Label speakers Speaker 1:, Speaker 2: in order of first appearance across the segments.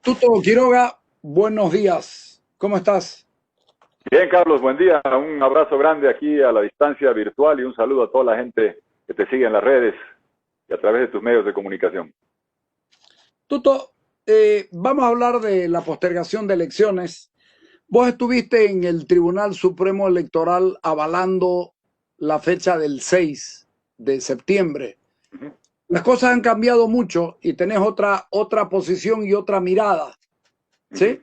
Speaker 1: Tuto Quiroga, buenos días. ¿Cómo estás?
Speaker 2: Bien, Carlos, buen día. Un abrazo grande aquí a la distancia virtual y un saludo a toda la gente que te sigue en las redes y a través de tus medios de comunicación.
Speaker 1: Tuto, vamos a hablar de la postergación de elecciones. Vos estuviste en el Tribunal Supremo Electoral avalando la fecha del 6 de septiembre.
Speaker 2: Uh -huh.
Speaker 1: Las cosas han cambiado mucho y tenés otra posición y otra mirada.
Speaker 2: Uh -huh.
Speaker 1: ¿Sí?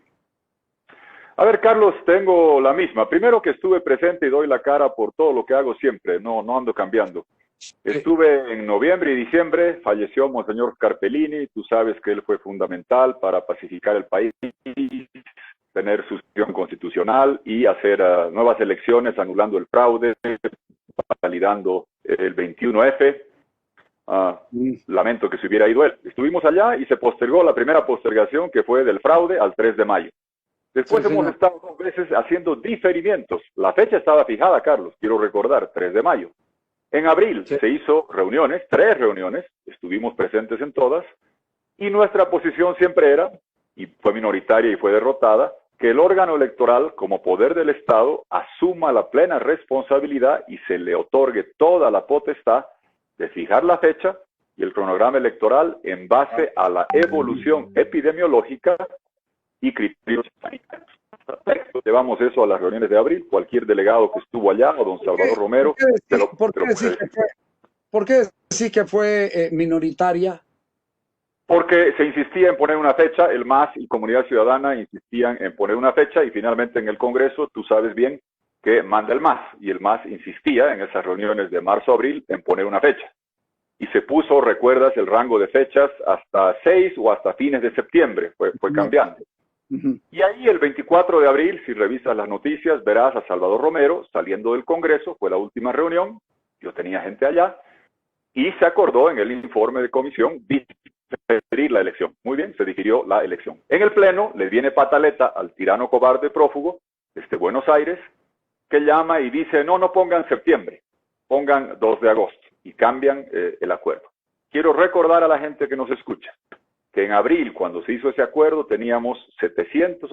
Speaker 2: A ver, Carlos, tengo la misma. Primero que estuve presente y doy la cara por todo lo que hago siempre, no ando cambiando.
Speaker 1: Sí.
Speaker 2: Estuve en noviembre y diciembre, falleció Monseñor Carpellini, tú sabes que él fue fundamental para pacificar el país, tener su sesión constitucional y hacer nuevas elecciones, anulando el fraude, validando el 21F. Lamento que se hubiera ido él. Estuvimos allá y se postergó la primera postergación, que fue del fraude, al 3 de mayo. Después
Speaker 1: Sí,
Speaker 2: hemos
Speaker 1: señor.
Speaker 2: estado 2 veces haciendo diferimientos. La fecha estaba fijada, Carlos, quiero recordar, 3 de mayo. En abril
Speaker 1: Sí.
Speaker 2: se hizo reuniones, 3 reuniones, estuvimos presentes en todas, y nuestra posición siempre era, y fue minoritaria y fue derrotada, que el órgano electoral, como poder del Estado, asuma la plena responsabilidad y se le otorgue toda la potestad de fijar la fecha y el cronograma electoral en base a la evolución epidemiológica y criterios sanitarios. Llevamos eso a las reuniones de abril. Cualquier delegado que estuvo allá, o don Salvador Romero, te lo puede decir.
Speaker 1: ¿Por qué decís que fue minoritaria?
Speaker 2: Porque se insistía en poner una fecha, el MAS y Comunidad Ciudadana insistían en poner una fecha y finalmente en el Congreso, tú sabes bien que manda el MAS y el MAS insistía en esas reuniones de marzo-abril en poner una fecha. Y se puso, recuerdas, el rango de fechas hasta 6 o hasta fines de septiembre, fue cambiando. Y ahí el 24 de abril, si revisas las noticias, verás a Salvador Romero saliendo del Congreso, fue la última reunión, yo tenía gente allá, y se acordó en el informe de comisión diferir la elección. Muy bien, se difirió la elección. En el Pleno le viene pataleta al tirano cobarde prófugo desde Buenos Aires, que llama y dice, no pongan septiembre, pongan 2 de agosto, y cambian el acuerdo. Quiero recordar a la gente que nos escucha, que en abril, cuando se hizo ese acuerdo, teníamos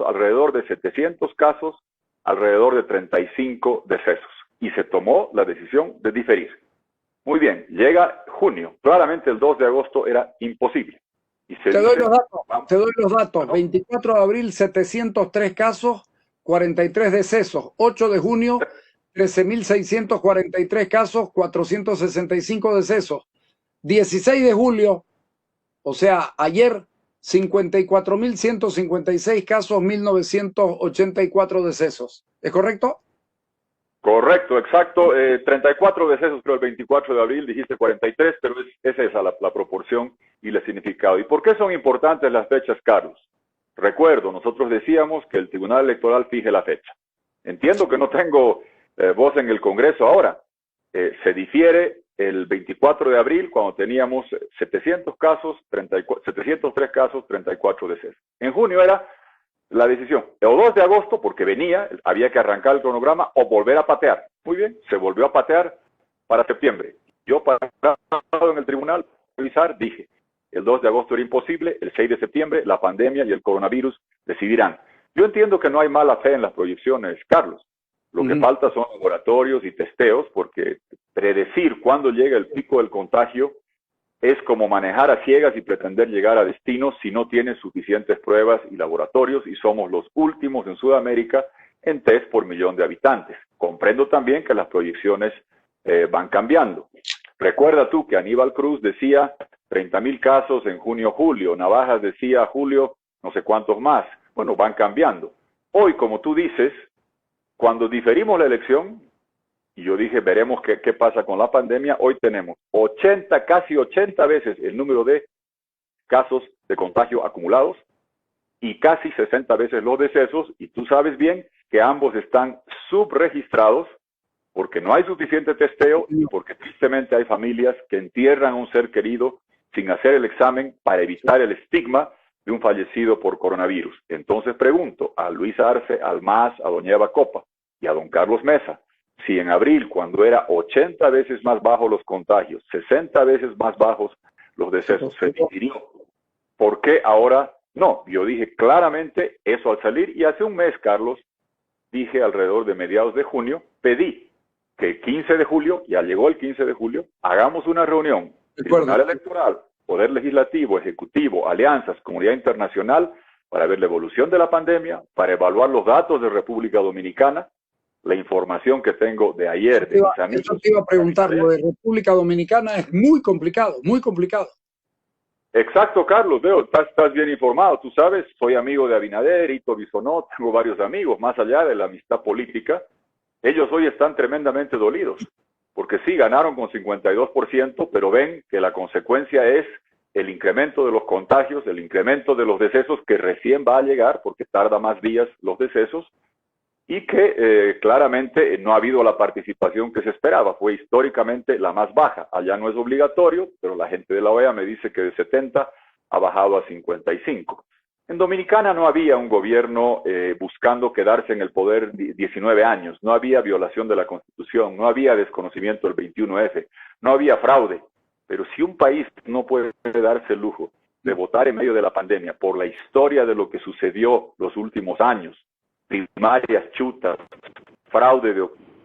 Speaker 2: alrededor de 700 casos, alrededor de 35 decesos, y se tomó la decisión de diferir. Muy bien, llega junio, claramente el 2 de agosto era imposible. Y se
Speaker 1: Te doy
Speaker 2: dice,
Speaker 1: los datos,
Speaker 2: vamos,
Speaker 1: te doy los datos.
Speaker 2: bueno,
Speaker 1: 24 de abril, 703 casos, 43 decesos. 8 de junio, 13.643 casos, 465 decesos. 16 de julio, o sea, ayer, 54.156 casos, 1.984 decesos. ¿Es correcto?
Speaker 2: correcto, exacto, 34 decesos creo el 24 de abril, dijiste 43, pero es esa la proporción y el significado. ¿Y por qué son importantes las fechas, Carlos? Recuerdo, nosotros decíamos que el Tribunal Electoral fije la fecha. Entiendo que no tengo voz en el Congreso ahora. Se difiere el 24 de abril cuando teníamos 700 casos, 703 casos, 34 decesos. En junio era la decisión, o 2 de agosto, porque había que arrancar el cronograma o volver a patear. Muy bien, se volvió a patear para septiembre. Yo parado en el tribunal, revisar, dije, el 2 de agosto era imposible, el 6 de septiembre la pandemia y el coronavirus decidirán. Yo entiendo que no hay mala fe en las proyecciones, Carlos. Lo que falta son laboratorios y testeos, porque predecir cuándo llega el pico del contagio es como manejar a ciegas y pretender llegar a destino si no tienes suficientes pruebas y laboratorios, y somos los últimos en Sudamérica en test por millón de habitantes. Comprendo también que las proyecciones van cambiando. Recuerda tú que Aníbal Cruz decía 30,000 casos en junio-julio, Navajas decía julio, no sé cuántos más. Bueno, van cambiando. Hoy, como tú dices, cuando diferimos la elección, y yo dije, veremos qué pasa con la pandemia, hoy tenemos casi 80 veces el número de casos de contagio acumulados y casi 60 veces los decesos, y tú sabes bien que ambos están subregistrados porque no hay suficiente testeo y porque tristemente hay familias que entierran a un ser querido sin hacer el examen para evitar el estigma de un fallecido por coronavirus. Entonces pregunto a Luis Arce, al MAS, a doña Eva Copa y a don Carlos Mesa, si en abril, cuando era 80 veces más bajos los contagios, 60 veces más bajos los decesos, se difirió, ¿por qué ahora No, yo dije claramente eso al salir, y hace un mes, Carlos, dije alrededor de mediados de junio, pedí que el 15 de julio, ya llegó el 15 de julio, hagamos una reunión,
Speaker 1: De acuerdo.
Speaker 2: Tribunal Electoral, Poder Legislativo, Ejecutivo, alianzas, comunidad internacional, para ver la evolución de la pandemia, para evaluar los datos de República Dominicana, la información que tengo de ayer de mis amigos.
Speaker 1: Eso te iba a preguntar, lo de República Dominicana es muy complicado, muy complicado.
Speaker 2: Exacto, Carlos, veo, estás bien informado. Tú sabes, soy amigo de Abinader, Hito Bisonó, tengo varios amigos, más allá de la amistad política. Ellos hoy están tremendamente dolidos, porque sí, ganaron con 52%, pero ven que la consecuencia es el incremento de los contagios, el incremento de los decesos, que recién va a llegar, porque tarda más días los decesos, y que claramente no ha habido la participación que se esperaba. Fue históricamente la más baja. Allá no es obligatorio, pero la gente de la OEA me dice que de 70 ha bajado a 55. En Dominicana no había un gobierno buscando quedarse en el poder 19 años, no había violación de la Constitución, no había desconocimiento del 21F, no había fraude. Pero si un país no puede darse el lujo de votar en medio de la pandemia por la historia de lo que sucedió los últimos años, primarias chutas, fraude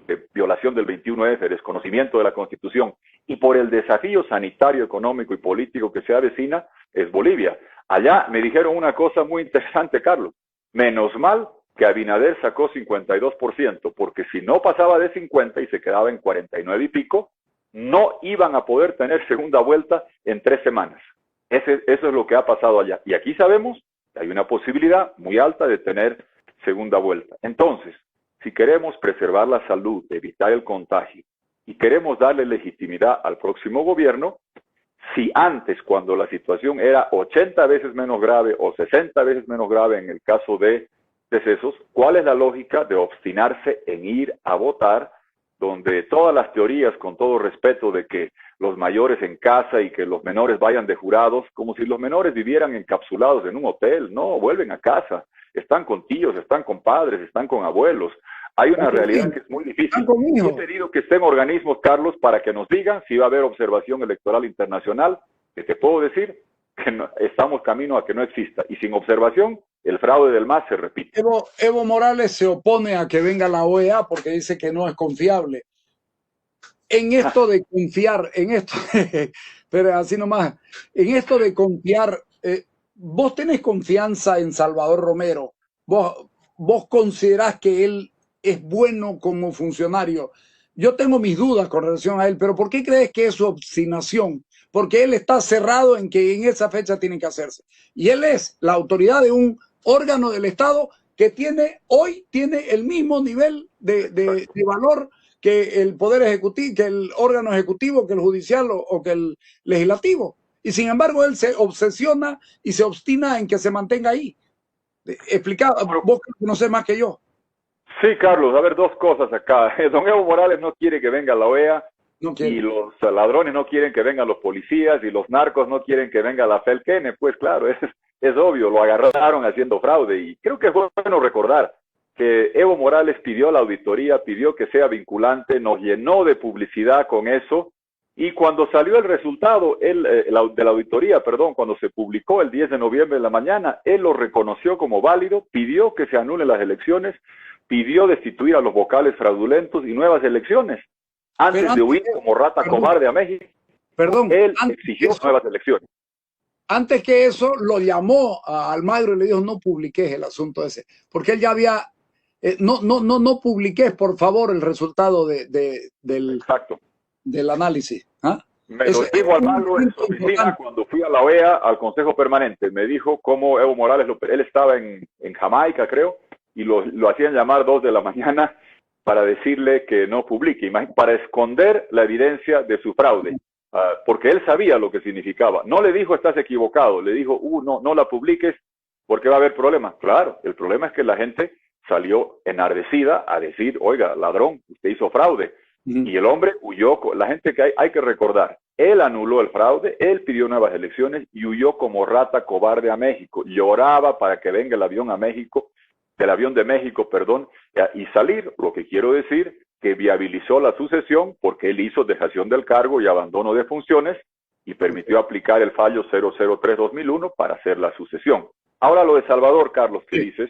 Speaker 2: de violación del 21F, desconocimiento de la Constitución, y por el desafío sanitario, económico y político que se avecina, es Bolivia. Allá me dijeron una cosa muy interesante, Carlos. Menos mal que Abinader sacó 52%, porque si no pasaba de 50 y se quedaba en 49 y pico, no iban a poder tener segunda vuelta en 3 semanas. Eso es lo que ha pasado allá. Y aquí sabemos que hay una posibilidad muy alta de tener segunda vuelta. Entonces, si queremos preservar la salud, evitar el contagio, y queremos darle legitimidad al próximo gobierno, si antes, cuando la situación era 80 veces menos grave o 60 veces menos grave en el caso de decesos, ¿cuál es la lógica de obstinarse en ir a votar, donde todas las teorías, con todo respeto, de que los mayores en casa y que los menores vayan de jurados, como si los menores vivieran encapsulados en un hotel? No, vuelven a casa, están con tíos, están con padres, están con abuelos. Hay una realidad que es muy difícil. He pedido que estén organismos, Carlos, para que nos digan si va a haber observación electoral internacional, que te puedo decir que no, estamos camino a que no exista. Y sin observación, el fraude del MAS se repite.
Speaker 1: Evo Morales se opone a que venga la OEA porque dice que no es confiable. En esto de confiar, pero así nomás, en esto de confiar, vos tenés confianza en Salvador Romero, vos considerás que él es bueno como funcionario. Yo tengo mis dudas con relación a él, pero ¿por qué crees que es su obstinación? Porque él está cerrado en que en esa fecha tiene que hacerse. Y él es la autoridad de un órgano del Estado que hoy tiene el mismo nivel de valor que el Poder Ejecutivo, que el órgano ejecutivo, que el judicial o que el legislativo. Y sin embargo, él se obsesiona y se obstina en que se mantenga ahí. Explicado, vos conocés más que yo.
Speaker 2: Sí, Carlos, a ver, dos cosas acá. Don Evo Morales no quiere que venga la OEA, y los ladrones no quieren que vengan los policías, y los narcos no quieren que venga la FELCN. Pues claro, es obvio, lo agarraron haciendo fraude, y creo que es bueno recordar que Evo Morales pidió la auditoría, pidió que sea vinculante, nos llenó de publicidad con eso, y cuando salió el resultado de la auditoría, cuando se publicó el 10 de noviembre en la mañana, él lo reconoció como válido, pidió que se anulen las elecciones, pidió destituir a los vocales fraudulentos y nuevas elecciones. Antes de huir como rata cobarde a México, él exigió nuevas elecciones.
Speaker 1: Antes que eso, lo llamó a Almagro y le dijo: no publiques el asunto ese, porque él ya había, no publiques, por favor, el resultado del análisis. ¿Ah?
Speaker 2: Me lo dijo Almagro en su oficina cuando fui a la OEA, al Consejo Permanente. Me dijo cómo Evo Morales, él estaba en Jamaica, creo, y lo hacían llamar 2 de la mañana para decirle que no publique, para esconder la evidencia de su fraude, porque él sabía lo que significaba. No le dijo estás equivocado, le dijo no la publiques porque va a haber problemas. Claro, el problema es que la gente salió enardecida a decir: oiga, ladrón, usted hizo fraude. Y el hombre huyó. La gente que hay que recordar, él anuló el fraude, él pidió nuevas elecciones y huyó como rata cobarde a México. Lloraba para que venga el avión a México, del avión de México, y salir. Lo que quiero decir, que viabilizó la sucesión porque él hizo dejación del cargo y abandono de funciones y permitió aplicar el fallo 003-2001 para hacer la sucesión. Ahora lo de Salvador, Carlos, ¿qué dices?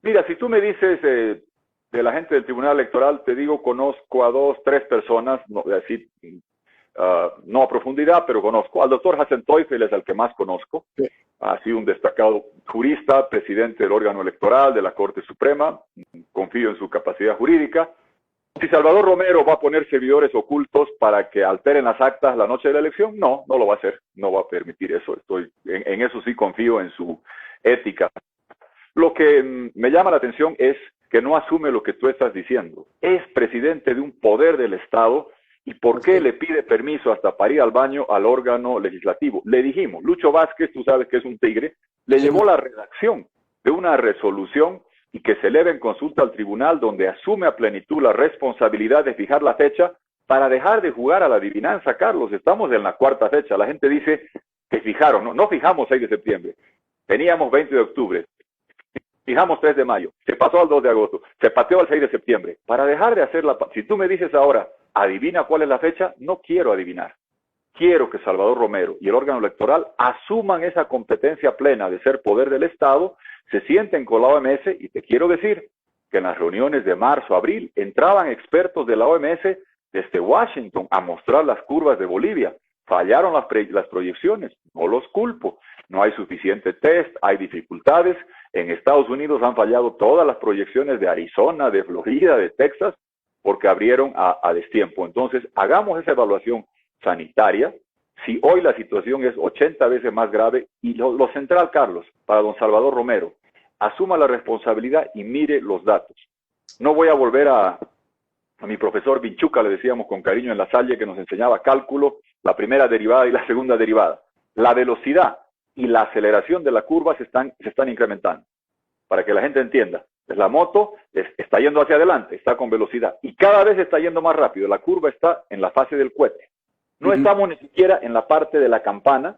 Speaker 2: Mira, si tú me dices de la gente del Tribunal Electoral, te digo, conozco a 2, 3 personas, no, así, no a profundidad, pero conozco. Al doctor Hassan Teufel es el que más conozco.
Speaker 1: Sí.
Speaker 2: Ha sido un destacado jurista, presidente del órgano electoral de la Corte Suprema. Confío en su capacidad jurídica. Si Salvador Romero va a poner servidores ocultos para que alteren las actas la noche de la elección, no lo va a hacer. No va a permitir eso. En eso sí confío en su ética. Lo que me llama la atención es que no asume lo que tú estás diciendo. Es presidente de un poder del Estado. ¿Y por qué le pide permiso hasta para ir al baño al órgano legislativo? Le dijimos, Lucho Vázquez, tú sabes que es un tigre, le llevó la redacción de una resolución y que se eleve en consulta al tribunal donde asume a plenitud la responsabilidad de fijar la fecha para dejar de jugar a la adivinanza, Carlos. Estamos en la 4ª fecha. La gente dice que fijaron, no fijamos 6 de septiembre. Teníamos 20 de octubre. Fijamos 3 de mayo, se pasó al 2 de agosto, se pateó al 6 de septiembre. Para dejar de hacerla, si tú me dices ahora, adivina cuál es la fecha, no quiero adivinar. Quiero que Salvador Romero y el órgano electoral asuman esa competencia plena de ser poder del Estado, se sienten con la OMS y te quiero decir que en las reuniones de marzo, abril, entraban expertos de la OMS desde Washington a mostrar las curvas de Bolivia. Fallaron las proyecciones, no los culpo. No hay suficiente test, hay dificultades. En Estados Unidos han fallado todas las proyecciones de Arizona, de Florida, de Texas, porque abrieron a destiempo. Entonces, hagamos esa evaluación sanitaria. Si hoy la situación es 80 veces más grave, y lo central, Carlos, para don Salvador Romero, asuma la responsabilidad y mire los datos. No voy a volver a mi profesor Vinchuca, le decíamos con cariño en La Salle, que nos enseñaba cálculo, la primera derivada y la segunda derivada. La velocidad y la aceleración de la curva se están incrementando. Para que la gente entienda, la moto está yendo hacia adelante, está con velocidad, y cada vez está yendo más rápido. La curva está en la fase del cohete. No estamos ni siquiera en la parte de la campana,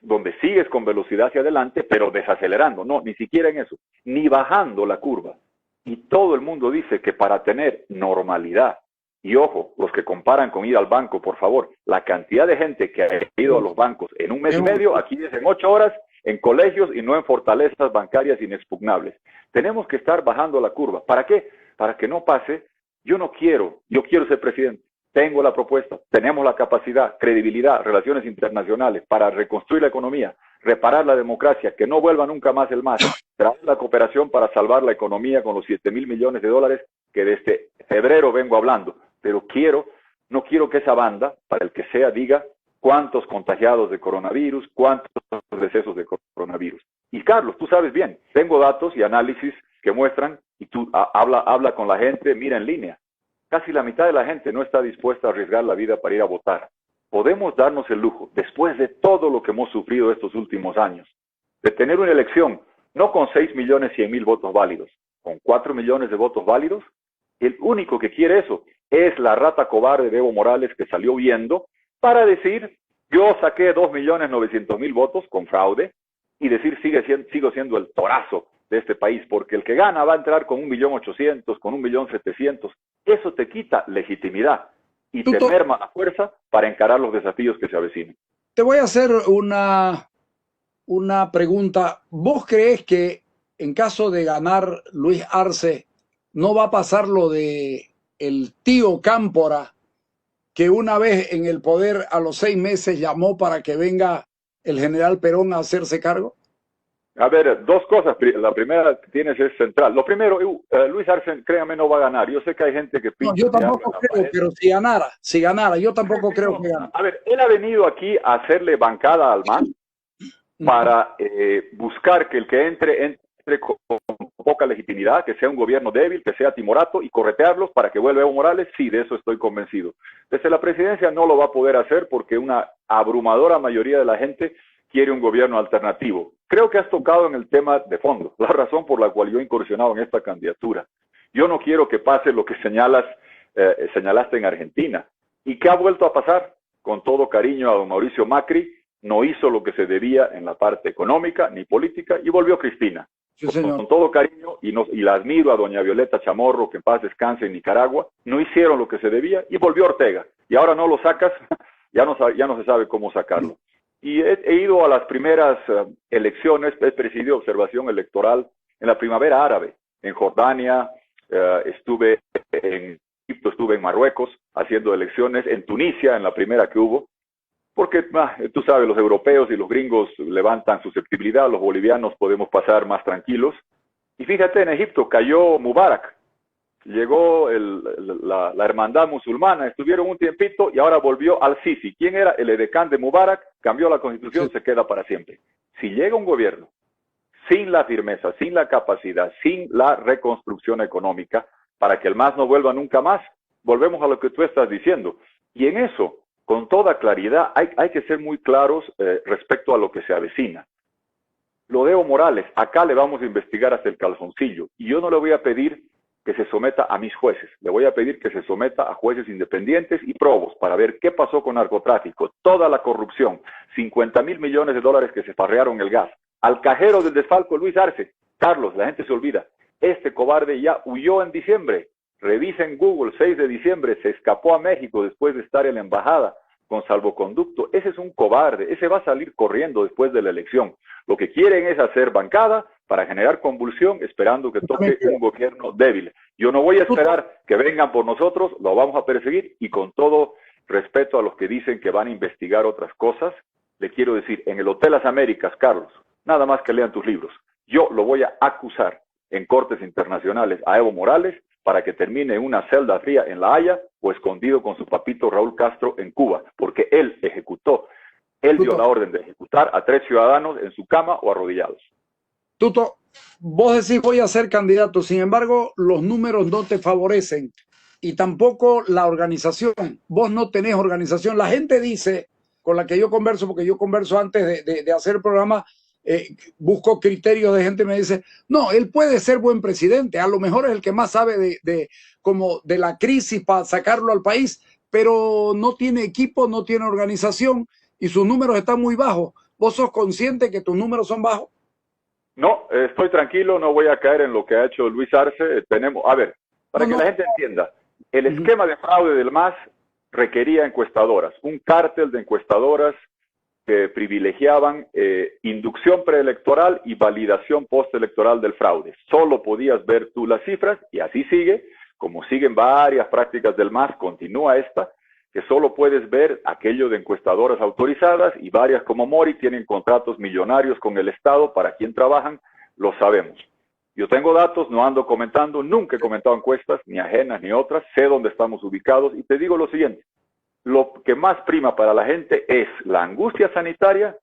Speaker 2: donde sigues con velocidad hacia adelante, pero desacelerando. No, ni siquiera en eso, ni bajando la curva. Y todo el mundo dice que para tener normalidad, y ojo, los que comparan con ir al banco, por favor, la cantidad de gente que ha ido a los bancos en un mes y medio, aquí es en 8 horas, en colegios y no en fortalezas bancarias inexpugnables. Tenemos que estar bajando la curva. ¿Para qué? Para que no pase, yo quiero ser presidente. Tengo la propuesta, tenemos la capacidad, credibilidad, relaciones internacionales para reconstruir la economía, reparar la democracia, que no vuelva nunca más el MAS, traer la cooperación para salvar la economía con los 7,000 millones de dólares que desde febrero vengo hablando. Pero no quiero que esa banda, para el que sea, diga cuántos contagiados de coronavirus, cuántos decesos de coronavirus. Y Carlos, tú sabes bien, tengo datos y análisis que muestran, y tú habla con la gente, mira en línea. Casi la mitad de la gente no está dispuesta a arriesgar la vida para ir a votar. Podemos darnos el lujo, después de todo lo que hemos sufrido estos últimos años, de tener una elección no con 6.100.000 votos válidos, con 4 millones de votos válidos. El único que quiere eso es la rata cobarde de Evo Morales, que salió huyendo para decir, yo saqué 2.900.000 votos con fraude, y decir sigo siendo el torazo de este país, porque el que gana va a entrar con 1.800.000, con 1.700.000. Eso te quita legitimidad y te merma la fuerza para encarar los desafíos que se avecinan.
Speaker 1: Te voy a hacer una pregunta. ¿Vos crees que en caso de ganar Luis Arce no va a pasar lo de el tío Cámpora, que una vez en el poder a los 6 meses llamó para que venga el general Perón a hacerse cargo?
Speaker 2: A ver, 2 cosas. La primera que tienes es central. Lo primero, Luis Arce, créame, no va a ganar. Yo sé que hay gente que pinta.
Speaker 1: No, yo tampoco creo, pero si ganara, yo tampoco creo que gane.
Speaker 2: A ver, él ha venido aquí a hacerle bancada al MAS para buscar que el que entre con poca legitimidad, que sea un gobierno débil, que sea timorato, y corretearlos para que vuelva Evo Morales. Sí, de eso estoy convencido. Desde la presidencia no lo va a poder hacer porque una abrumadora mayoría de la gente quiere un gobierno alternativo. Creo que has tocado en el tema de fondo, la razón por la cual yo he incursionado en esta candidatura. Yo no quiero que pase lo que señalaste en Argentina, y que ha vuelto a pasar. Con todo cariño a don Mauricio Macri, no hizo lo que se debía en la parte económica ni política, y volvió Cristina.
Speaker 1: Sí, señor.
Speaker 2: Con todo cariño, y la admiro a doña Violeta Chamorro, que en paz descanse en Nicaragua, no hicieron lo que se debía, y volvió Ortega. Y ahora no lo sacas, ya no se sabe cómo sacarlo. Y he ido a las primeras elecciones, he presidido observación electoral en la primavera árabe, en Jordania, estuve en Egipto, estuve en Marruecos haciendo elecciones, en Tunisia, en la primera que hubo, porque tú sabes, los europeos y los gringos levantan susceptibilidad, los bolivianos podemos pasar más tranquilos. Y fíjate, en Egipto cayó Mubarak, llegó la hermandad musulmana, estuvieron un tiempito y ahora volvió al-Sisi. ¿Quién era el edecán de Mubarak? Cambió la constitución, se queda para siempre. Si llega un gobierno sin la firmeza, sin la capacidad, sin la reconstrucción económica, para que el MAS no vuelva nunca más, volvemos a lo que tú estás diciendo. Y en eso, con toda claridad, hay que ser muy claros respecto a lo que se avecina. Lo de Evo Morales, acá le vamos a investigar hasta el calzoncillo, y yo no le voy a pedir que se someta a mis jueces, le voy a pedir que se someta a jueces independientes y probos para ver qué pasó con narcotráfico, toda la corrupción, 50.000 millones de dólares que se farrearon el gas, al cajero del desfalco Luis Arce. Carlos, la gente se olvida, este cobarde ya huyó en diciembre, revisa en Google, 6 de diciembre, se escapó a México después de estar en la embajada con salvoconducto. Ese es un cobarde, ese va a salir corriendo después de la elección. Lo que quieren es hacer bancada para generar convulsión, esperando que toque un gobierno débil. Yo no voy a esperar que vengan por nosotros, lo vamos a perseguir, y con todo respeto a los que dicen que van a investigar otras cosas, le quiero decir, en el Hotel Las Américas, Carlos, nada más que lean tus libros, yo lo voy a acusar en cortes internacionales a Evo Morales para que termine en una celda fría en La Haya o escondido con su papito Raúl Castro en Cuba, porque él ejecutó, él dio la orden de ejecutar a 3 ciudadanos en su cama o arrodillados.
Speaker 1: Tuto, vos decís voy a ser candidato, sin embargo, los números no te favorecen y tampoco la organización. Vos no tenés organización. La gente dice, con la que yo converso, porque yo converso antes de hacer el programa, busco criterios de gente, me dice, no, él puede ser buen presidente, a lo mejor es el que más sabe de la crisis para sacarlo al país, pero no tiene equipo, no tiene organización y sus números están muy bajos. ¿Vos sos consciente que tus números son bajos?
Speaker 2: No, estoy tranquilo, no voy a caer en lo que ha hecho Luis Arce. A ver, para que la gente entienda, el esquema de fraude del MAS requería encuestadoras, un cártel de encuestadoras que privilegiaban inducción preelectoral y validación postelectoral del fraude. Solo podías ver tú las cifras y así sigue, como siguen varias prácticas del MAS, continúa esta, que solo puedes ver aquello de encuestadoras autorizadas y varias como Mori tienen contratos millonarios con el Estado para quien trabajan, lo sabemos. Yo tengo datos, no ando comentando, nunca he comentado encuestas, ni ajenas ni otras, sé dónde estamos ubicados y te digo lo siguiente, lo que más prima para la gente es la angustia sanitaria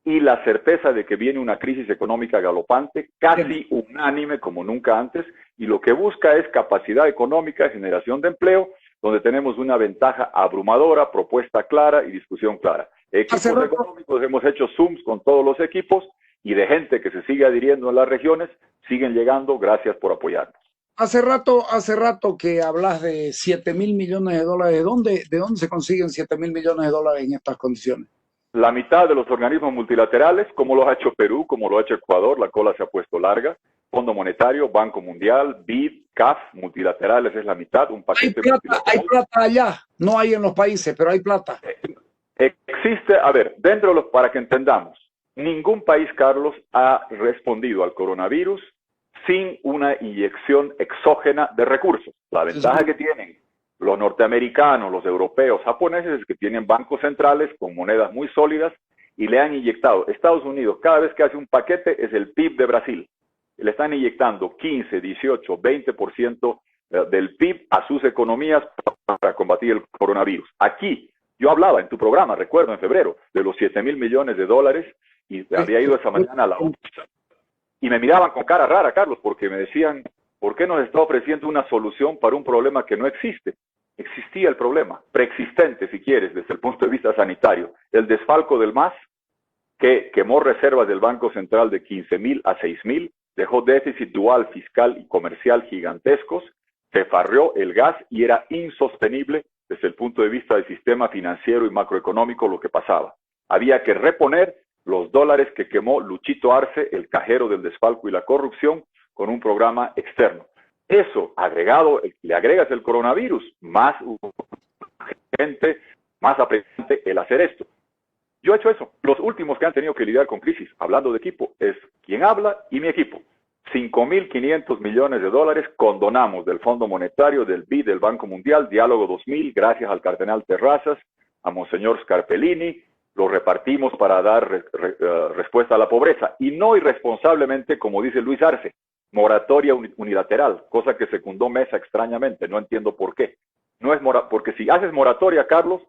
Speaker 2: y la certeza de que viene una crisis económica galopante, casi unánime como nunca antes, y lo que busca es capacidad económica, generación de empleo, donde tenemos una ventaja abrumadora, propuesta clara y discusión clara. Equipos económicos, hemos hecho Zooms con todos los equipos y de gente que se sigue adhiriendo en las regiones, siguen llegando, gracias por apoyarnos.
Speaker 1: Hace rato que hablas de 7.000 millones de dólares. ¿De dónde se consiguen 7.000 millones de dólares en estas condiciones?
Speaker 2: La mitad de los organismos multilaterales, como lo ha hecho Perú, como lo ha hecho Ecuador, la cola se ha puesto larga. Fondo Monetario, Banco Mundial, BID, CAF, multilaterales es la mitad, un paquete
Speaker 1: hay plata allá, no hay en los países, pero hay plata.
Speaker 2: Existe, a ver, dentro de los, para que entendamos, ningún país, Carlos, ha respondido al coronavirus sin una inyección exógena de recursos. La ventaja que tienen los norteamericanos, los europeos, japoneses es que tienen bancos centrales con monedas muy sólidas y le han inyectado. Estados Unidos, cada vez que hace un paquete, es el PIB de Brasil. Le están inyectando 15, 18, 20% del PIB a sus economías para combatir el coronavirus. Aquí, yo hablaba en tu programa, recuerdo, en febrero, de los 7.000 millones de dólares y había ido esa mañana a la UNED. Y me miraban con cara rara, Carlos, porque me decían, ¿por qué nos está ofreciendo una solución para un problema que no existe? Existía el problema, preexistente si quieres, desde el punto de vista sanitario. El desfalco del MAS, que quemó reservas del Banco Central de 15.000 a 6.000, dejó déficit dual fiscal y comercial gigantescos, se farreó el gas y era insostenible desde el punto de vista del sistema financiero y macroeconómico lo que pasaba. Había que reponer los dólares que quemó Luchito Arce, el cajero del desfalco y la corrupción, con un programa externo. Eso, agregado, le agregas el coronavirus, más gente, más apremiante el hacer esto. Yo he hecho eso. Los últimos que han tenido que lidiar con crisis, hablando de equipo, es quien habla y mi equipo. 5.500 millones de dólares condonamos del Fondo Monetario, del BID, del Banco Mundial, Diálogo 2000, gracias al cardenal Terrazas, a Monseñor Scarpellini, lo repartimos para dar respuesta a la pobreza, y no irresponsablemente, como dice Luis Arce, moratoria unilateral, cosa que secundó Mesa extrañamente, no entiendo por qué. No es porque si haces moratoria, Carlos,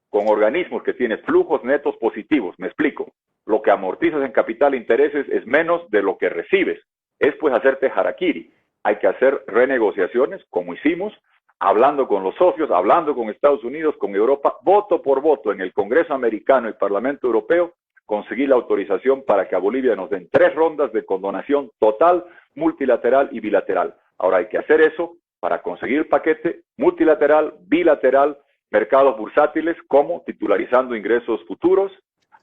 Speaker 2: con organismos que tienen flujos netos positivos, me explico, lo que amortizas en capital e intereses es menos de lo que recibes, es pues hacerte harakiri. Hay que hacer renegociaciones, como hicimos, hablando con los socios, hablando con Estados Unidos, con Europa, voto por voto en el Congreso americano y Parlamento Europeo, conseguir la autorización para que a Bolivia nos den 3 rondas de condonación total, multilateral y bilateral. Ahora hay que hacer eso para conseguir paquete multilateral, bilateral, mercados bursátiles, como titularizando ingresos futuros,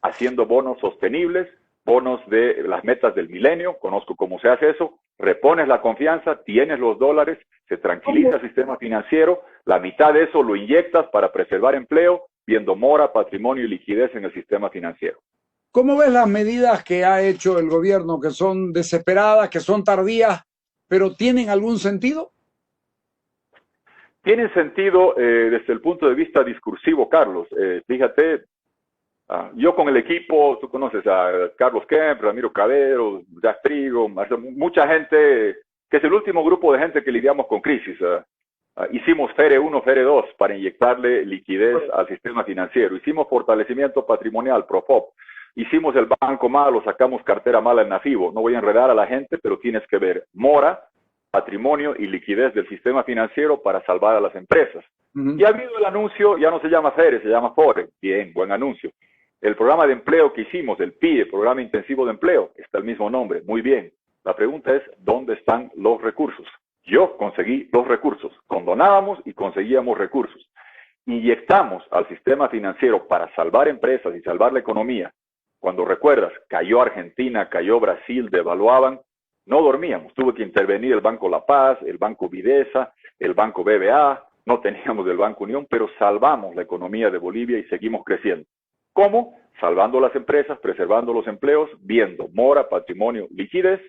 Speaker 2: haciendo bonos sostenibles, bonos de las metas del milenio, conozco cómo se hace eso, repones la confianza, tienes los dólares, se tranquiliza el sistema financiero, la mitad de eso lo inyectas para preservar empleo, viendo mora, patrimonio y liquidez en el sistema financiero.
Speaker 1: ¿Cómo ves las medidas que ha hecho el gobierno, que son desesperadas, que son tardías, pero tienen algún sentido?
Speaker 2: Tienen sentido desde el punto de vista discursivo, Carlos. Fíjate, yo con el equipo, tú conoces a Carlos Kemp, Ramiro Cabero, Jack Trigo, mucha gente, que es el último grupo de gente que lidiamos con crisis. Hicimos FERE 1, FERE 2 para inyectarle liquidez al sistema financiero. Hicimos fortalecimiento patrimonial, PROFOP. Hicimos el banco malo, sacamos cartera mala en Nafibo. No voy a enredar a la gente, pero tienes que ver mora, patrimonio y liquidez del sistema financiero para salvar a las empresas. Y ha habido el anuncio, ya no se llama FERE, se llama FORE. Bien, buen anuncio. El programa de empleo que hicimos, el PIE, Programa Intensivo de Empleo, está el mismo nombre, muy bien. La pregunta es, ¿dónde están los recursos? Yo conseguí los recursos, condonábamos y conseguíamos recursos. Inyectamos al sistema financiero para salvar empresas y salvar la economía. Cuando recuerdas, cayó Argentina, cayó Brasil, devaluaban, no dormíamos. Tuvo que intervenir el Banco La Paz, el Banco Videsa, el Banco BBA, no teníamos el Banco Unión, pero salvamos la economía de Bolivia y seguimos creciendo. ¿Cómo? Salvando las empresas, preservando los empleos, viendo mora, patrimonio, liquidez,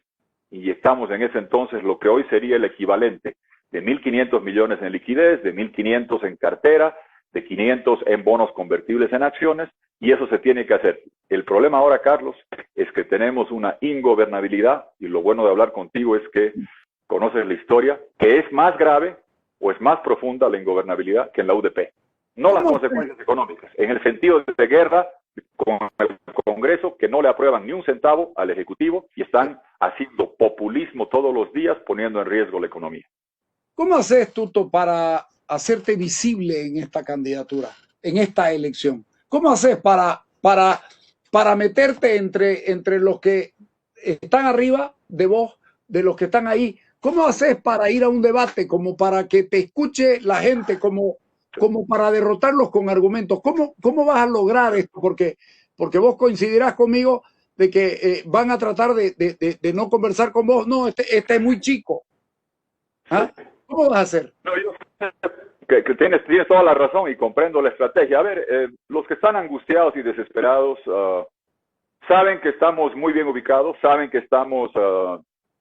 Speaker 2: y estamos en ese entonces lo que hoy sería el equivalente de 1.500 millones en liquidez, de 1.500 en cartera, de 500 en bonos convertibles en acciones, y eso se tiene que hacer. El problema ahora, Carlos, es que tenemos una ingobernabilidad, y lo bueno de hablar contigo es que conoces la historia, que es más grave o es más profunda la ingobernabilidad que en la UDP. No las consecuencias económicas, en el sentido de guerra con el Congreso, que no le aprueban ni un centavo al Ejecutivo y están haciendo populismo todos los días, poniendo en riesgo la economía.
Speaker 1: ¿Cómo haces, Tuto, para hacerte visible en esta candidatura, en esta elección? ¿Cómo haces para meterte entre los que están arriba de vos, de los que están ahí? ¿Cómo haces para ir a un debate, como para que te escuche la gente, como para derrotarlos con argumentos? ¿Cómo vas a lograr esto? Porque vos coincidirás conmigo de que van a tratar de no conversar con vos. No, este es muy chico. ¿Ah? ¿Cómo vas a hacer?
Speaker 2: No, yo que tienes toda la razón y comprendo la estrategia. A ver, los que están angustiados y desesperados saben que estamos muy bien ubicados, saben que estamos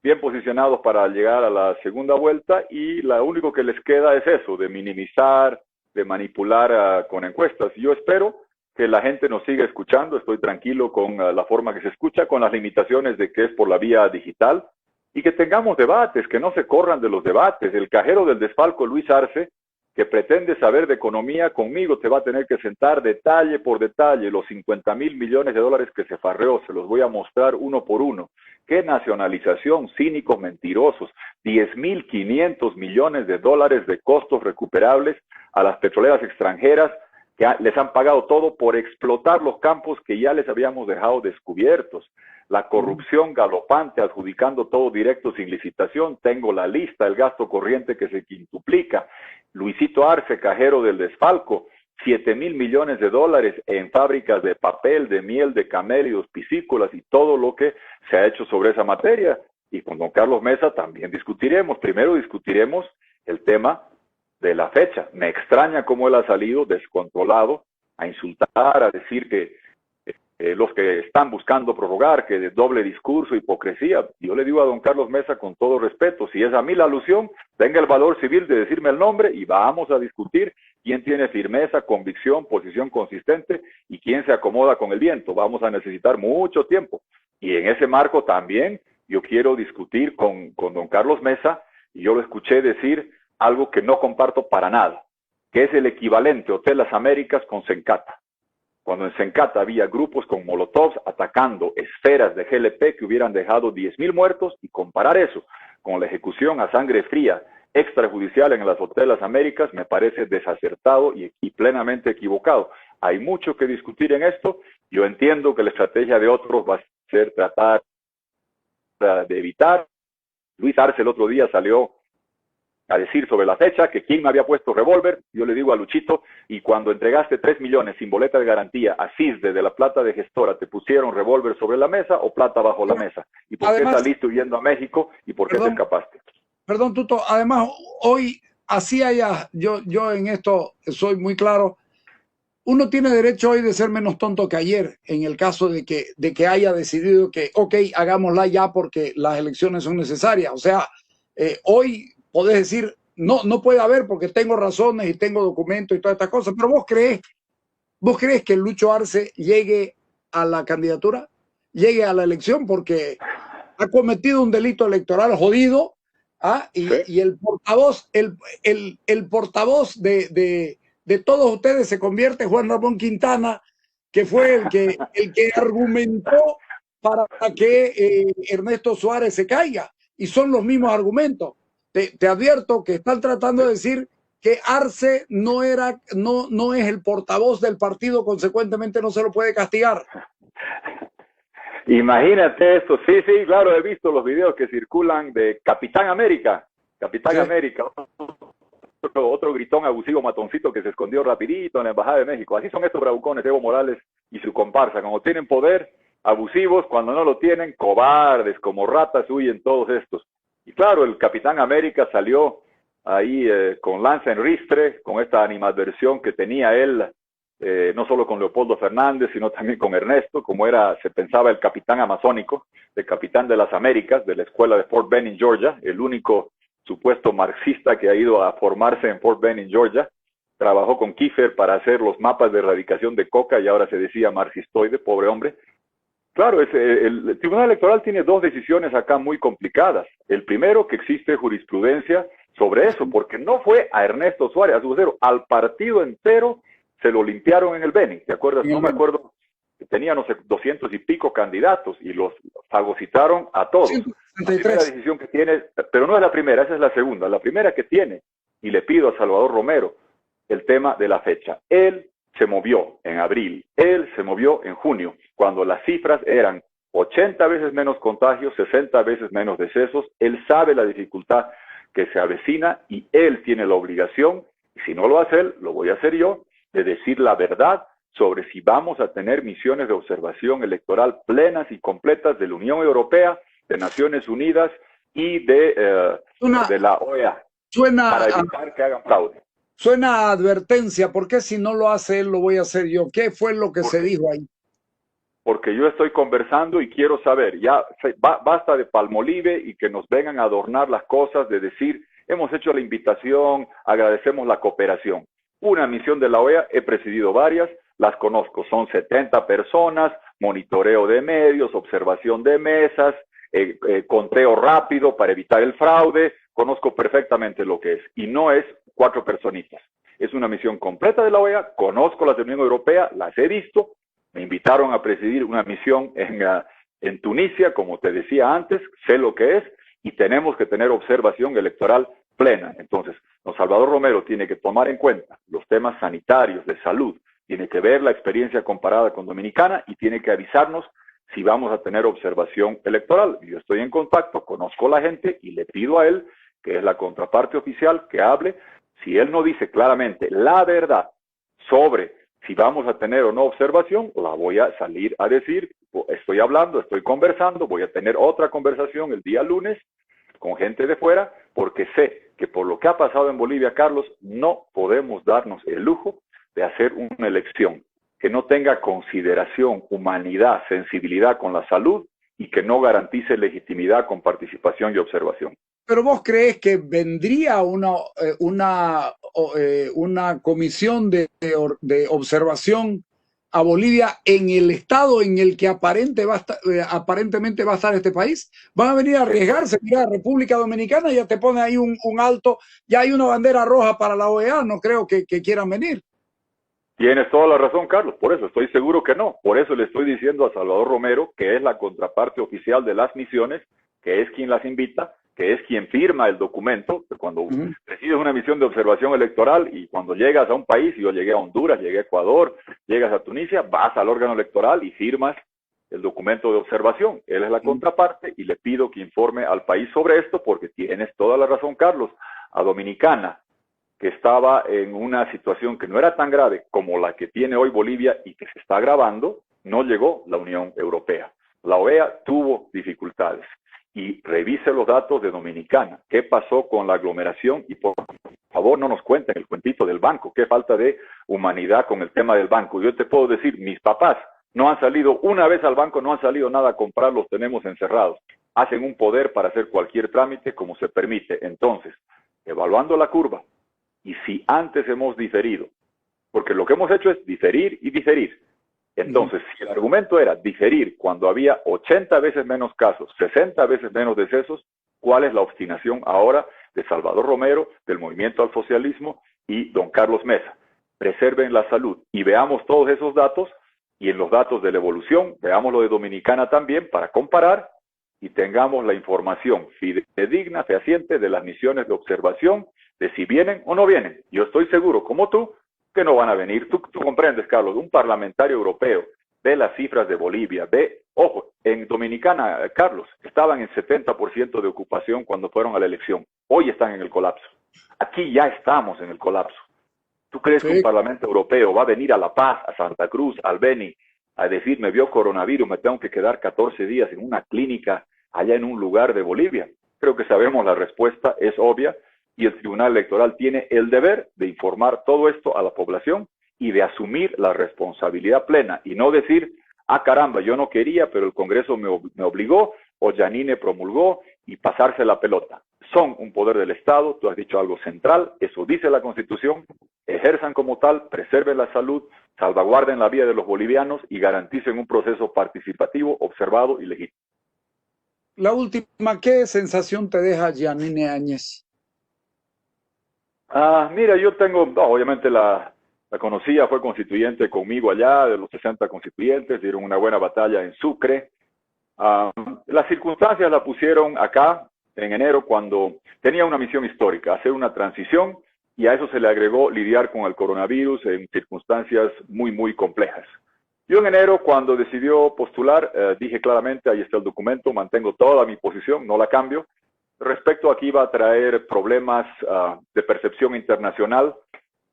Speaker 2: bien posicionados para llegar a la segunda vuelta, y lo único que les queda es eso, de minimizar, de manipular con encuestas. Yo espero que la gente nos siga escuchando, estoy tranquilo con la forma que se escucha, con las limitaciones de que es por la vía digital, y que tengamos debates, que no se corran de los debates. El cajero del desfalco, Luis Arce, que pretende saber de economía, conmigo te va a tener que sentar detalle por detalle. Los 50.000 millones de dólares que se farreó, se los voy a mostrar uno por uno. ¿Qué nacionalización? Cínicos, mentirosos. 10.500 millones de dólares de costos recuperables a las petroleras extranjeras, que les han pagado todo por explotar los campos que ya les habíamos dejado descubiertos. La corrupción galopante, adjudicando todo directo sin licitación. Tengo la lista, el gasto corriente que se quintuplica. Luisito Arce, cajero del desfalco, 7.000 millones de dólares en fábricas de papel, de miel, de camélidos, piscícolas y todo lo que se ha hecho sobre esa materia. Y con don Carlos Mesa también discutiremos. Primero discutiremos el tema de la fecha. Me extraña cómo él ha salido descontrolado a insultar, a decir que los que están buscando prorrogar, que de doble discurso, hipocresía. Yo le digo a don Carlos Mesa con todo respeto, si es a mí la alusión, tenga el valor civil de decirme el nombre y vamos a discutir quién tiene firmeza, convicción, posición consistente y quién se acomoda con el viento. Vamos a necesitar mucho tiempo. Y en ese marco también yo quiero discutir con don Carlos Mesa, y yo lo escuché decir algo que no comparto para nada, que es el equivalente Hotel Las Américas con Sencata. Cuando en Sencata había grupos con molotovs atacando esferas de GLP que hubieran dejado 10.000 muertos, y comparar eso con la ejecución a sangre fría extrajudicial en las Hotel Las Américas me parece desacertado y plenamente equivocado. Hay mucho que discutir en esto. Yo entiendo que la estrategia de otros va a ser tratar de evitar. Luis Arce el otro día salió a decir sobre la fecha que quién me había puesto revólver. Yo le digo a Luchito, y cuando entregaste 3 millones sin boleta de garantía a CISDE de la plata de gestora, ¿te pusieron revólver sobre la mesa o plata bajo la mesa? ¿Y por qué saliste huyendo a México y por qué te escapaste?
Speaker 1: Perdón, Tuto, además hoy así haya, yo en esto soy muy claro, uno tiene derecho hoy de ser menos tonto que ayer en el caso de que haya decidido que, ok, hagámosla ya porque las elecciones son necesarias. O sea, hoy podés decir, no puede haber porque tengo razones y tengo documentos y todas estas cosas, pero vos crees que Lucho Arce llegue a la candidatura, llegue a la elección porque ha cometido un delito electoral jodido, ¿ah? Y el portavoz, el portavoz de todos ustedes se convierte en Juan Ramón Quintana, que fue el que argumentó para que Ernesto Suárez se caiga. Y son los mismos argumentos. Te advierto que están tratando de decir que Arce no es el portavoz del partido, consecuentemente no se lo puede castigar.
Speaker 2: Imagínate esto, sí, claro, he visto los videos que circulan de Capitán América, otro gritón abusivo matoncito que se escondió rapidito en la Embajada de México. Así son estos bravucones, Evo Morales y su comparsa. Cuando tienen poder, abusivos; cuando no lo tienen, cobardes, como ratas huyen todos estos. Y claro, el Capitán América salió ahí con lanza en ristre, con esta animadversión que tenía él, no solo con Leopoldo Fernández, sino también con Ernesto, como se pensaba el capitán amazónico, el capitán de las Américas, de la escuela de Fort Benning, Georgia, el único supuesto marxista que ha ido a formarse en Fort Benning, Georgia. Trabajó con Kiefer para hacer los mapas de erradicación de coca y ahora se decía marxistoide, pobre hombre. Claro, el Tribunal Electoral tiene dos decisiones acá muy complicadas. El primero, que existe jurisprudencia sobre eso, porque no fue a Ernesto Suárez, a su vocero, al partido entero se lo limpiaron en el Benning, ¿te acuerdas? No me acuerdo, tenía, no sé, 200 y pico candidatos y los fagocitaron a todos. 163. La primera decisión que tiene, pero no es la primera, esa es la segunda. La primera que tiene, y le pido a Salvador Romero, el tema de la fecha. Él se movió en abril, él se movió en junio, cuando las cifras eran 80 veces menos contagios, 60 veces menos decesos. Él sabe la dificultad que se avecina y él tiene la obligación, y si no lo hace él, lo voy a hacer yo, de decir la verdad sobre si vamos a tener misiones de observación electoral plenas y completas de la Unión Europea, de Naciones Unidas y de la OEA, para evitar que hagan fraude.
Speaker 1: Suena a advertencia. ¿Por qué si no lo hace él, lo voy a hacer yo? ¿Qué fue lo que se dijo ahí?
Speaker 2: Porque yo estoy conversando y quiero saber, ya basta de palmolive y que nos vengan a adornar las cosas, de decir, hemos hecho la invitación, agradecemos la cooperación. Una misión de la OEA, he presidido varias, las conozco, son 70 personas, monitoreo de medios, observación de mesas, conteo rápido para evitar el fraude, conozco perfectamente lo que es, y no es 4 personitas. Es una misión completa de la OEA, conozco las de la Unión Europea, las he visto, me invitaron a presidir una misión en Tunisia, como te decía antes, sé lo que es, y tenemos que tener observación electoral plena. Entonces, don Salvador Romero tiene que tomar en cuenta los temas sanitarios, de salud, tiene que ver la experiencia comparada con Dominicana y tiene que avisarnos si vamos a tener observación electoral. Yo estoy en contacto, conozco a la gente y le pido a él, que es la contraparte oficial, que hable. Si él no dice claramente la verdad sobre si vamos a tener o no observación, la voy a salir a decir. Estoy hablando, estoy conversando, voy a tener otra conversación el día lunes con gente de fuera, porque sé que por lo que ha pasado en Bolivia, Carlos, no podemos darnos el lujo de hacer una elección que no tenga consideración, humanidad, sensibilidad con la salud y que no garantice legitimidad con participación y observación.
Speaker 1: Pero vos crees que vendría una comisión de observación a Bolivia en el estado en el que aparentemente va a estar este país. Van a venir a arriesgarse. Mira, República Dominicana ya te pone ahí un alto, ya hay una bandera roja para la OEA, no creo que quieran venir.
Speaker 2: Tienes toda la razón, Carlos, por eso estoy seguro que no. Por eso le estoy diciendo a Salvador Romero, que es la contraparte oficial de las misiones, que es quien las invita, que es quien firma el documento, que cuando recibes una misión de observación electoral y cuando llegas a un país, yo llegué a Honduras, llegué a Ecuador, llegas a Tunisia, vas al órgano electoral y firmas el documento de observación. Él es la contraparte y le pido que informe al país sobre esto porque tienes toda la razón, Carlos. A Dominicana, que estaba en una situación que no era tan grave como la que tiene hoy Bolivia y que se está agravando, no llegó la Unión Europea. La OEA tuvo dificultades. Y revise los datos de Dominicana. ¿Qué pasó con la aglomeración? Y por favor no nos cuenten el cuentito del banco. Qué falta de humanidad con el tema del banco. Yo te puedo decir, mis papás no han salido una vez al banco, no han salido nada a comprar, los tenemos encerrados. Hacen un poder para hacer cualquier trámite como se permite. Entonces, evaluando la curva, y si antes hemos diferido, porque lo que hemos hecho es diferir y diferir. Entonces, si el argumento era diferir cuando había 80 veces menos casos, 60 veces menos decesos, ¿cuál es la obstinación ahora de Salvador Romero, del Movimiento al Socialismo y don Carlos Mesa? Preserven la salud y veamos todos esos datos y en los datos de la evolución, veamos lo de Dominicana también para comparar y tengamos la información fidedigna, fehaciente de las misiones de observación, de si vienen o no vienen. Yo estoy seguro, como tú, que no van a venir. Tú comprendes, Carlos, un parlamentario europeo ve las cifras de Bolivia, ve, ojo, en Dominicana, Carlos, estaban en 70% de ocupación cuando fueron a la elección. Hoy están en el colapso. Aquí ya estamos en el colapso. ¿Tú crees que un parlamento europeo va a venir a La Paz, a Santa Cruz, al Beni, a decir, me vio coronavirus, me tengo que quedar 14 días en una clínica allá en un lugar de Bolivia? Creo que sabemos la respuesta, es obvia. Y el Tribunal Electoral tiene el deber de informar todo esto a la población y de asumir la responsabilidad plena y no decir, ah caramba, yo no quería, pero el Congreso me obligó o Yanine promulgó y pasarse la pelota. Son un poder del Estado, tú has dicho algo central, eso dice la Constitución, ejerzan como tal, preserven la salud, salvaguarden la vida de los bolivianos y garanticen un proceso participativo, observado y legítimo.
Speaker 1: La última, ¿qué sensación te deja Yanine Áñez?
Speaker 2: Mira, yo tengo, obviamente la conocía, fue constituyente conmigo allá, de los 60 constituyentes, dieron una buena batalla en Sucre. Las circunstancias la pusieron acá en enero cuando tenía una misión histórica, hacer una transición y a eso se le agregó lidiar con el coronavirus en circunstancias muy, muy complejas. Yo en enero, cuando decidió postular, dije claramente, ahí está el documento, mantengo toda mi posición, no la cambio. Respecto a que iba a traer problemas de percepción internacional,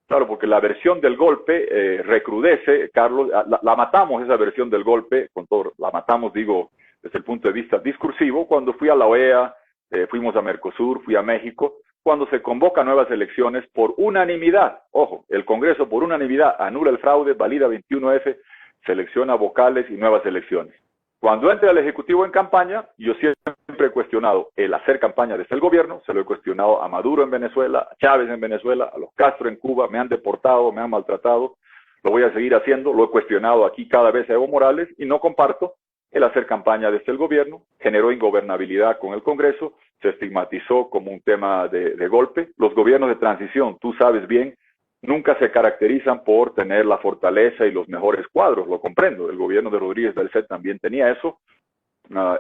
Speaker 2: claro, porque la versión del golpe recrudece, Carlos, la matamos esa versión del golpe, con todo, la matamos, digo, desde el punto de vista discursivo, cuando fui a la OEA, fuimos a Mercosur, fui a México, cuando se convocan nuevas elecciones por unanimidad, ojo, el Congreso por unanimidad anula el fraude, valida 21F, selecciona vocales y nuevas elecciones. Cuando entre al Ejecutivo en campaña, yo siempre he cuestionado el hacer campaña desde el gobierno, se lo he cuestionado a Maduro en Venezuela, a Chávez en Venezuela, a los Castro en Cuba, me han deportado, me han maltratado, lo voy a seguir haciendo, lo he cuestionado aquí cada vez a Evo Morales y no comparto el hacer campaña desde el gobierno, generó ingobernabilidad con el Congreso, se estigmatizó como un tema de golpe. Los gobiernos de transición, tú sabes bien, nunca se caracterizan por tener la fortaleza y los mejores cuadros, lo comprendo. El gobierno de Rodríguez Belcet también tenía eso.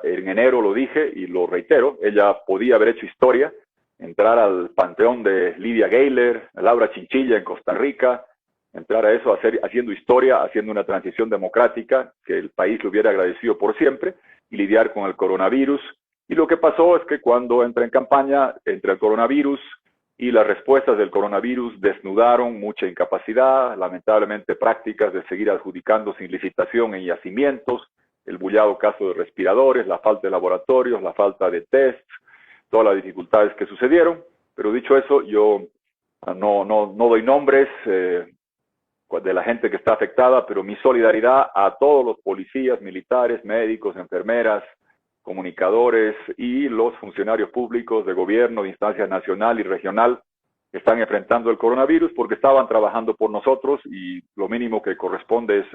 Speaker 2: En enero lo dije y lo reitero, ella podía haber hecho historia, entrar al panteón de Lidia Gayler, Laura Chinchilla en Costa Rica, entrar a eso haciendo historia, haciendo una transición democrática que el país le hubiera agradecido por siempre y lidiar con el coronavirus. Y lo que pasó es que cuando entra en campaña, entre el coronavirus y las respuestas del coronavirus desnudaron mucha incapacidad, lamentablemente prácticas de seguir adjudicando sin licitación en yacimientos, el bullado caso de respiradores, la falta de laboratorios, la falta de tests, todas las dificultades que sucedieron. Pero dicho eso, yo no doy nombres, de la gente que está afectada, pero mi solidaridad a todos los policías, militares, médicos, enfermeras, comunicadores y los funcionarios públicos de gobierno, de instancia nacional y regional que están enfrentando el coronavirus porque estaban trabajando por nosotros y lo mínimo que corresponde es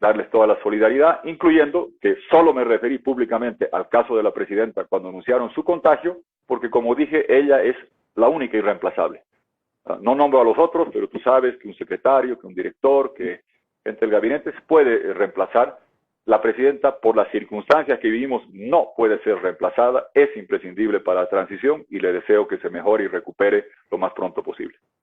Speaker 2: darles toda la solidaridad, incluyendo que solo me referí públicamente al caso de la presidenta cuando anunciaron su contagio, porque como dije, ella es la única irreemplazable. No nombro a los otros, pero tú sabes que un secretario, que un director, que gente del gabinete se puede reemplazar. La presidenta, por las circunstancias que vivimos, no puede ser reemplazada, es imprescindible para la transición y le deseo que se mejore y recupere lo más pronto posible.